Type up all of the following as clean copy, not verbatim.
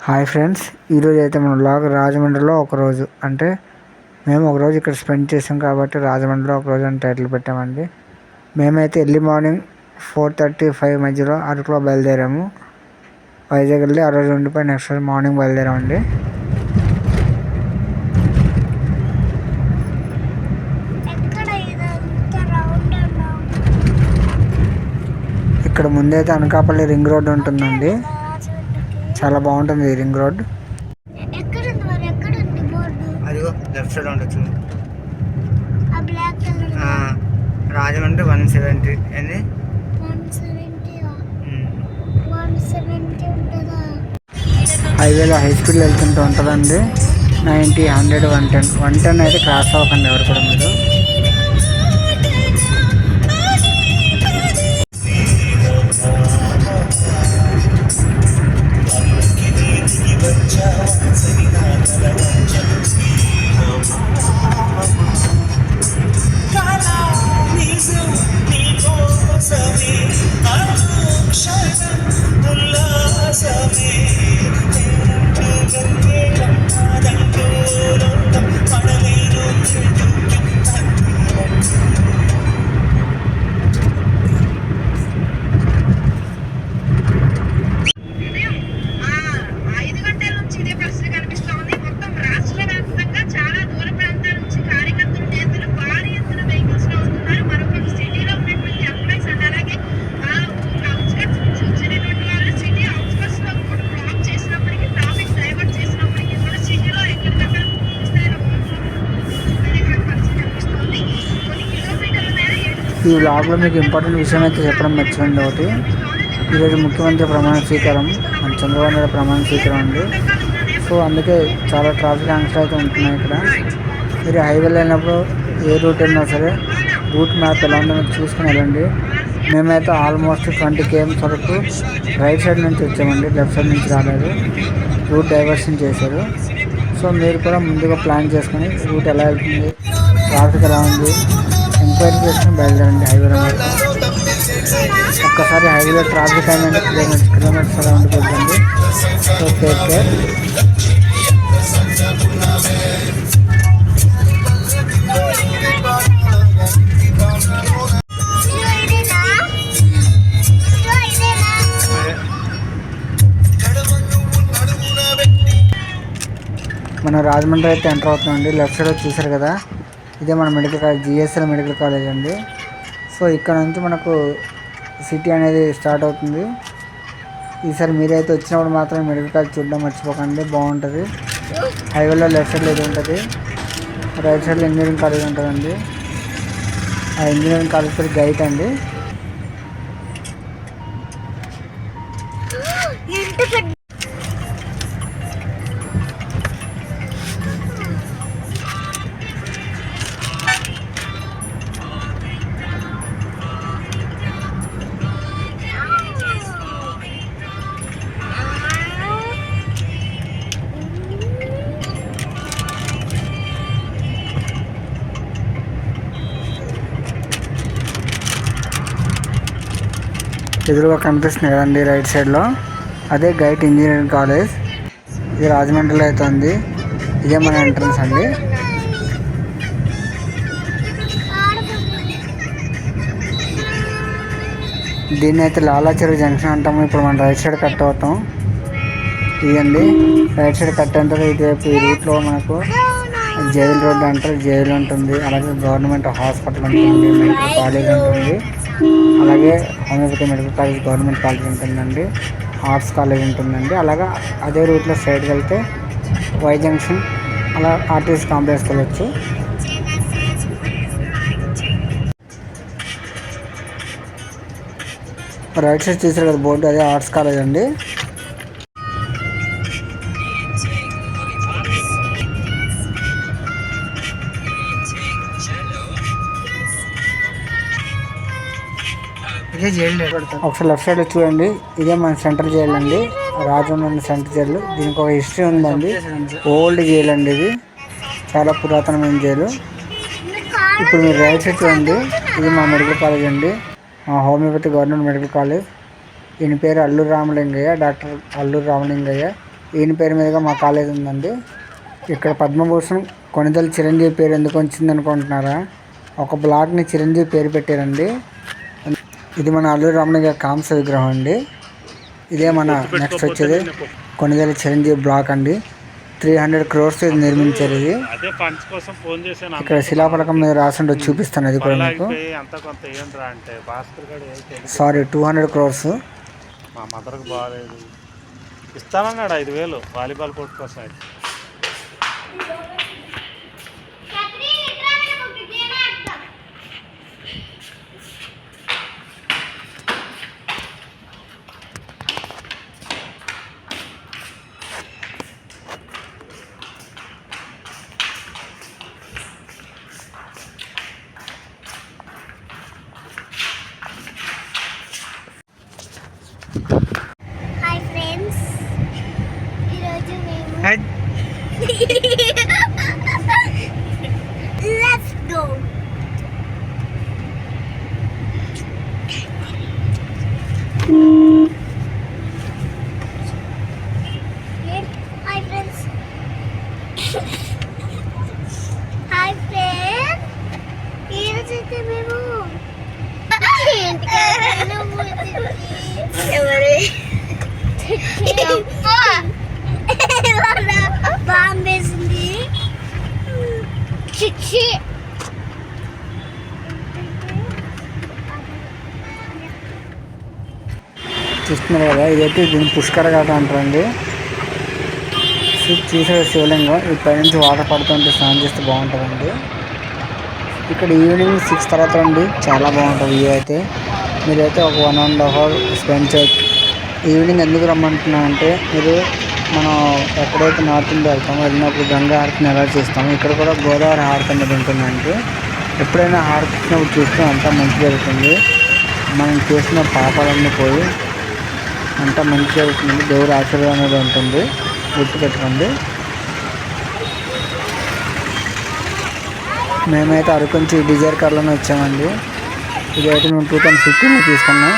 Hi friends, ఈరోజు అయితే మన బ్లాగ్ రాజమండ్రిలో ఒకరోజు అంటే మేము ఒకరోజు ఇక్కడ స్పెండ్ చేసాం కాబట్టి రాజమండ్రిలో ఒకరోజు అని టైటిల్ పెట్టామండి. మేమైతే ఎర్లీ మార్నింగ్ 4:35 మధ్యలో అరకులో బయలుదేరాము. వైజాగ్ వెళ్ళి ఆ రోజు ఉండిపోయి నెక్స్ట్ రోజు మార్నింగ్ బయలుదేరామండి. ఇక్కడ ముందైతే అనకాపల్లి రింగ్ రోడ్ ఉంటుందండి. చాలా బాగుంటుంది ఈ రింగ్ రోడ్. అదిగో లెఫ్ట్ సైడ్ ఉండొచ్చు. రాజమండ్రి 170 ఏంది హైవేలో హై స్పీడ్లో వెళ్తుంటూ ఉంటుందండి. 90, 100, 110 110 అయితే క్రాస్ అవ్వకండి ఎవరు కూడా మీరు. ఈ వ్లాగ్లో మీకు ఇంపార్టెంట్ విషయం అయితే చెప్పడం మర్చిపోయింది. ఒకటి, ఈరోజు ముఖ్యమంత్రి ప్రమాణ స్వీకారం, మన చంద్రబాబు నాయుడు ప్రమాణ స్వీకారం అండి. సో అందుకే చాలా ట్రాఫిక్ ఆంక్షలు అయితే ఉంటున్నాయి ఇక్కడ. మీరు హైవేలో వెళ్ళినప్పుడు ఏ రూట్ వెళ్ళినా సరే రూట్ మ్యాప్ ఎలా ఉందో చూసుకుని వెళ్ళండి. మేమైతే ఆల్మోస్ట్ 20 km వరకు రైట్ సైడ్ నుంచి వచ్చామండి, లెఫ్ట్ సైడ్ నుంచి రాలేదు. రూట్ డైవర్షన్ చేశారు. సో మీరు కూడా ముందుగా ప్లాన్ చేసుకుని రూట్ ఎలా వెళ్తుంది, ట్రాఫిక్ ఎలా ఉంది ఎంక్వైరీ చేసుకుని బయలుదేరండి హైవేలో. ఒక్కసారి హైవేలో ట్రాఫిక్ అయిందంటే కిలోమీటర్స్ అలా ఉండిపోతుంది. So take care. మనం రాజమండ్రి అయితే ఎంటర్ అవుతున్నామండి. లెఫ్ట్ సైడ్ చూసారు కదా, ఇదే మన medical college, GSL medical college అండి. సో ఇక్కడ నుంచి మనకు సిటీ అనేది స్టార్ట్ అవుతుంది. ఈసారి మీరైతే వచ్చినప్పుడు మాత్రం మెడికల్ కాలేజ్ చూడడం మర్చిపోకండి, బాగుంటుంది. హైవేలో లెఫ్ట్ సైడ్లో ఇది ఉంటుంది, రైట్ సైడ్లో ఇంజనీరింగ్ కాలేజ్ ఉంటుందండి. ఆ ఇంజనీరింగ్ కాలేజ్ పేరు గైట్ అండి. ఎదురుగా కనిపిస్తుంది కదండి రైట్ సైడ్లో, అదే గైట్ ఇంజనీరింగ్ కాలేజ్. ఇది రాజమండ్రిలో అయితే ఉంది. ఇదే మన ఎంట్రన్స్ అండి. దీన్ని అయితే లాలాచెరువు జంక్షన్ అంటాము. ఇప్పుడు మనం రైట్ సైడ్ కట్ అవుతాం. ఇదండి రైట్ సైడ్ కట్ అంటారు. ఇటువైపు ఈ రూట్లో మనకు జైలు రోడ్డు అంటారు, జైలు ఉంటుంది. అలాగే గవర్నమెంట్ హాస్పిటల్ ఉంటుంది, మెడికల్ కాలేజ్ ఉంటుంది. అలాగే homeopathy medical college government college ఉంటుందండి, ఆర్ట్స్ కాలేజ్ ఉంటుందండి. అలాగా అదే రూట్లో సైడ్కి వెళ్తే వై జంక్షన్, అలా ఆర్టీసీ కాంప్లెక్స్కి వెళ్ళొచ్చు. రైట్ సైడ్ చూసారు కదా బోర్డు, అదే ఆర్ట్స్ కాలేజ్ అండి. ఒకసారి లెఫ్ట్ సైడ్ చూడండి, ఇదే మన సెంట్రల్ జైలు అండి, రాజమండ్రి సెంట్రల్ జైలు. దీనికి ఒక హిస్టరీ ఉందండి, ఓల్డ్ జైలు అండి ఇది, చాలా పురాతనమైన జైలు. ఇప్పుడు మీరు రైట్ సైడ్ చూడండి, ఇది మా మెడికల్ కాలేజ్ అండి, మా హోమియోపతి గవర్నమెంట్ మెడికల్ కాలేజ్. ఈయన పేరు అల్లూరు రామలింగయ్య, డాక్టర్ అల్లూరు రామలింగయ్య. ఈయన పేరు మీదుగా మా కాలేజ్ ఉందండి. ఇక్కడ పద్మభూషణ్ కొణిదెల చిరంజీవి పేరు ఎందుకు వచ్చింది అనుకుంటున్నారా? ఒక బ్లాక్ని చిరంజీవి పేరు పెట్టారండి. ఇది మన అల్లూరి రామయ్య గారి కాంస్య విగ్రహం అండి. ఇదే మన నెక్స్ట్ వచ్చేది కొణిదెల చిరంజీవి బ్లాక్ అండి. 300 crores ఇది నిర్మించారు. ఇది ఇక్కడ శిలాఫలకం మీద రాసి చూపిస్తాను. అది కూడా మీకు సారీ 200 crores. మా మదర్కి బాగాలేదు, ఇస్తానన్నాడు 5,000 వాలీబాల్ కోర్టు కోసం. హాయ్ ఫ్రెండ్స్, ఈరోజు మేము let's go. Hi friends, hi friends, ఈరోజు అయితే మేము ఎవరి బాంబేసింది. చూస్తున్నారు కదా, ఇదైతే దీన్ని పుష్కర ఘాట అంటారండి. చూసే శివలింగం ఈ పైనుంచి వాటర్ పడుతుంటే స్నానం చేస్తే బాగుంటుందండి. ఇక్కడ ఈవినింగ్ 6 తర్వాత అండి, చాలా బాగుంటుంది వ్యూ అయితే. మీరైతే ఒక 1.5 hour స్పెండ్ చేయొచ్చు. ఈవినింగ్ ఎందుకు రమ్మంటున్నా అంటే, మీరు మనం ఎక్కడైతే నార్త్ ఇండియా వెళ్తామో వెళ్ళినప్పుడు గంగా హారతిని ఎలా చేస్తామో ఇక్కడ కూడా గోదావరి హారతి అనేది ఉంటుందంటే, ఎప్పుడైనా హారతి ఇచ్చినప్పుడు చూస్తే అంతా మంచి జరుగుతుంది. మనం చేసిన పాపాలన్నీ పోయి అంతా మంచి జరుగుతుంది. దేవుడి ఆశీర్వాదం అనేది ఉంటుంది, గుర్తుపెట్టుకోండి. మేమైతే అరకు నుంచి డిజైర్ కార్లోనే వచ్చామండి. ఇదైతే మేము 2015లో తీసుకున్నాం.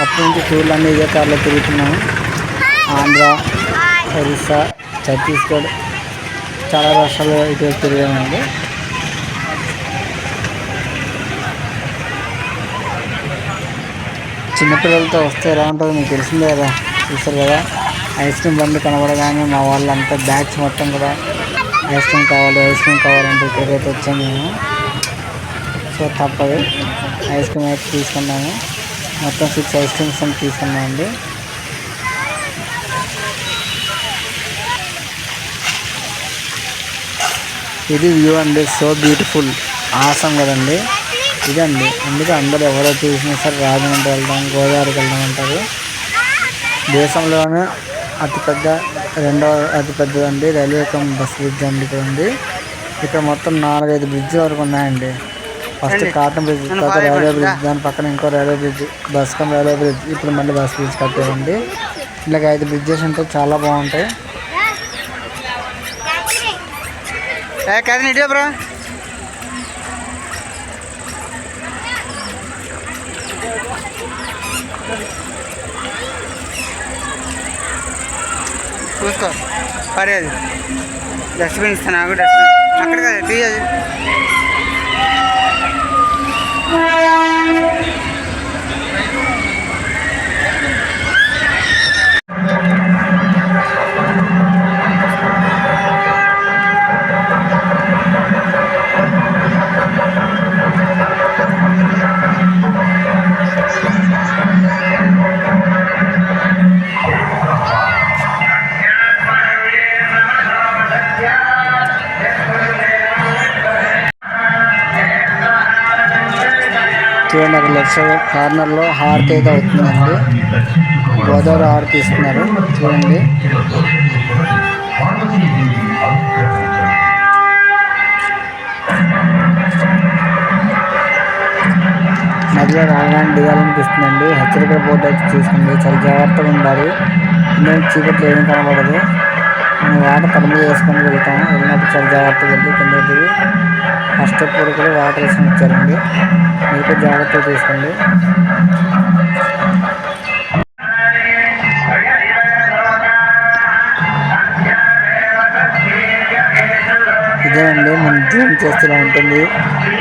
అప్పటి నుంచి టూర్లు అన్నీ ఇదే కార్లో తిరుగుతున్నాము. ఆంధ్ర, ఒరిస్సా, ఛత్తీస్గఢ్ చాలా రాష్ట్రాలు ఇటు తిరిగామండి. చిన్నపిల్లలతో వస్తే ఎలా ఉంటుందో మీకు తెలిసిందే కదా, చూస్తారు కదా. ఐస్ క్రీమ్ బండి కనబడగానే మా వాళ్ళంతా బ్యాగ్స్ మొత్తం కూడా ఐస్ క్రీమ్ కావాలంటే ఇక్కడికైతే వచ్చాము మేము. సో తప్పదు, ఐస్ క్రీమ్ అయితే తీసుకున్నాము. మొత్తం 6 ఐస్ క్రీమ్స్ అని తీసుకున్నామండి. ఇది వ్యూ అండి, సో బ్యూటిఫుల్, ఆసం కదండి. ఇదండి, అందుకే అందరూ ఎవరో చూసినా సరే రాజమండ్రి వెళ్దాం, గోదావరికి వెళ్దాం అంటారు. దేశంలోనే రెండవ అతిపెద్దదండి రైల్వే బస్ బ్రిడ్జ్ అండి ఇక్కడ ఉంది. ఇక్కడ మొత్తం 4-5 బ్రిడ్జ్ వరకు ఉన్నాయండి. ఫస్ట్ కాటన్ బ్రిడ్జ్, తర్వాత రైల్వే బ్రిడ్జ్, దాని పక్కన ఇంకో రైల్వే బ్రిడ్జ్, రైల్వే బ్రిడ్జ్, ఇప్పుడు మళ్ళీ బస్ బ్రిడ్జ్ కట్టారండి. ఇలాగ 5 బ్రిడ్జెస్ ఉంటే చాలా బాగుంటాయి. కాదు బ్రో, చూసుకో పర్లేదు. డస్ట్బిన్ ఇస్తాను, నాకు డస్ట్బిన్ అక్కడ కదా తీయదు. చూడండి, అక్కడ లెఫ్ట్ సైడ్ కార్నర్లో హారతి అయితే అవుతుందండి. గోదావరి హారతి ఇస్తున్నారు చూడండి. నదిలో రాగానే దిగాలనిపిస్తుందండి. హెచ్చరిక బోర్డు అయితే చూసుకోండి, చాలా జాగ్రత్తగా ఉండాలి. ఎందుకంటే చీకట్లో ఏమీ కనబడదు. మనం వాటర్ తల మీద వేసుకొని వెళ్తాము. వెళ్ళినప్పుడు చాలా జాగ్రత్తగా వెళ్ళి కింద దిగి ఫస్ట్ స్టెప్ వరకు వాటర్ వేసుకొని వచ్చారండి. మీరు కూడా జాగ్రత్తగా తీసుకోండి. ఓపెన్ చేస్తే ఇలా ఉంటుంది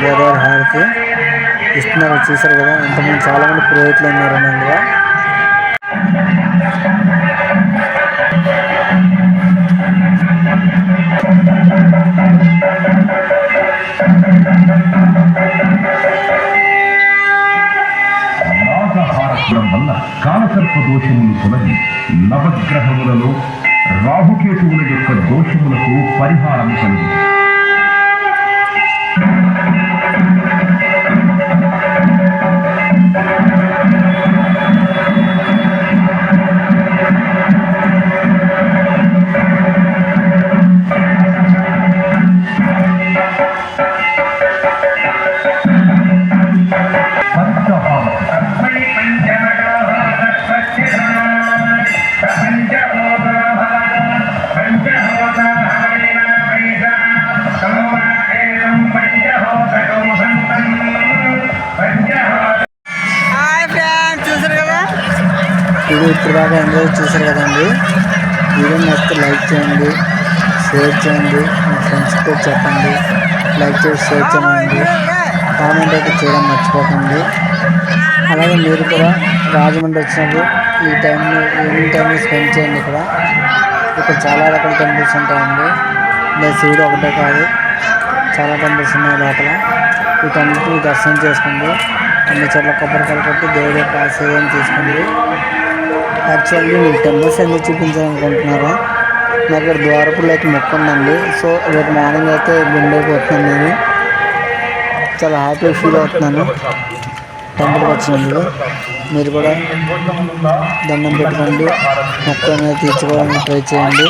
గోదావరి హారతి ఇస్తున్నారు. చూసారు కదా ఎంతమంది, చాలా మంది పురోహితులు ఉన్నారు అందులో. వల్ల కాలసర్ప దోషములు తొలగి నవగ్రహములలో రాహుకేతువుల యొక్క దోషములకు పరిహారం కలుగు. వీడియో ఇప్పుడు దాకా ఎంజాయ్ చేశారు కదండి. వీడియో నచ్చితే లైక్ చేయండి, షేర్ చేయండి, మీ ఫ్రెండ్స్తో చెప్పండి. లైక్ చేసి షేర్ చేయండి, కామెంట్ అయితే చేయడం మర్చిపోకండి. అలాగే మీరు కూడా రాజమండ్రి వచ్చినప్పుడు ఈ టైంని ఈవినింగ్ టైంని స్పెండ్ చేయండి. ఇక్కడ చాలా రకాల టెంపుల్స్ ఉంటాయండి. ఇంకా శివుడు ఒకటే కాదు, చాలా టెంపుల్స్ ఉన్నాయి లోపల. వీటన్నిటిని దర్శనం చేసుకోండి. అన్ని చోట్ల కొబ్బరికాయలు కొట్టి దేవుడి యొక్క ఆశీర్వాదం తీసుకోండి. యాక్చువల్లీ మీకు టెంపుల్స్ ఎందుకు చూపించాలనుకుంటున్నారా? నాకు ఇక్కడ ద్వారపులో అయితే మొక్కు ఉందండి. సో రేపు మార్నింగ్ అయితే గుండైపోతున్నాను. నేను చాలా హ్యాపీ ఫీల్ అవుతున్నాను టెంపుల్కి వచ్చినందుకు. మీరు కూడా దండం పెట్టుకోండి, మొక్కు అనేది తీర్చుకోవడానికి ట్రై చేయండి.